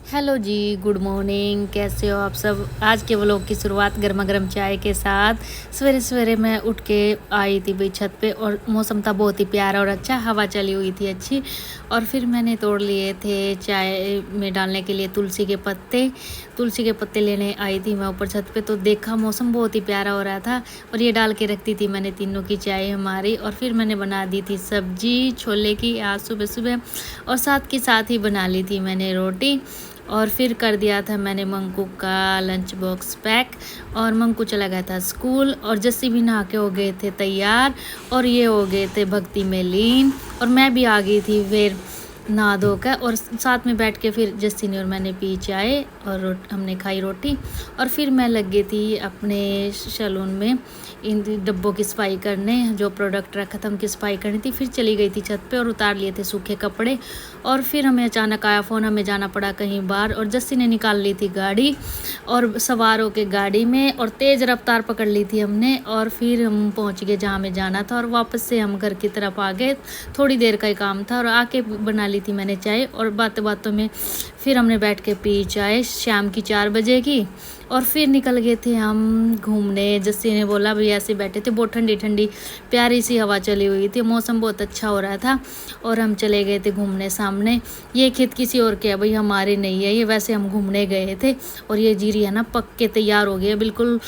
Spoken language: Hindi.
हेलो जी, गुड मॉर्निंग। कैसे हो आप सब? आज के व्लॉग की शुरुआत गर्मा गर्म चाय के साथ। सवेरे सवेरे मैं उठ के आई थी भाई छत पे, और मौसम था बहुत ही प्यारा और अच्छा, हवा चली हुई थी अच्छी। और फिर मैंने तोड़ लिए थे चाय में डालने के लिए तुलसी के पत्ते। तुलसी के पत्ते लेने आई थी मैं ऊपर छत पे, तो देखा मौसम बहुत ही प्यारा हो रहा था और ये डाल के रखती थी मैंने तीनों की चाय हमारी। और फिर मैंने बना दी थी सब्जी छोले की आज सुबह सुबह, और साथ ही बना ली थी मैंने रोटी। और फिर कर दिया था मैंने मंकू का लंच बॉक्स पैक, और मंकू चला गया था स्कूल, और जस्सी भी नहा के हो गए थे तैयार, और ये हो गए थे भक्ति में लीन। और मैं भी आ गई थी फिर नहा धो कर, और साथ में बैठ के फिर जस्सी ने और मैंने पी चाय और हमने खाई रोटी। और फिर मैं लग गई थी अपने सैलून में इन डब्बों की सफाई करने, जो प्रोडक्ट रखा था उनकी सफाई करनी थी। फिर चली गई थी छत पे और उतार लिए थे सूखे कपड़े। और फिर हमें अचानक आया फ़ोन, हमें जाना पड़ा कहीं बाहर, और जस्सी ने निकाल ली थी गाड़ी और सवार होके गाड़ी में, और तेज़ रफ्तार पकड़ ली थी हमने। और फिर हम पहुंच गए जहाँ हमें जाना था, और वापस से हम घर की तरफ आ गए। थोड़ी देर का ही काम था, और आके बना ली थी मैंने चाय, और बातों बातों में फिर हमने बैठ के पी चाय शाम की 4 बजे की। और फिर निकल गए थे हम घूमने। जस्सी ने बोला भाई, ऐसे बैठे थे, बहुत ठंडी ठंडी प्यारी सी हवा चली हुई थी, मौसम बहुत अच्छा हो रहा था, और हम चले गए थे घूमने सामने। ये खेत किसी और के है भाई, हमारे नहीं है ये, वैसे हम घूमने गए थे। और ये जीरी है ना पक के तैयार हो गई है, बिल्कुल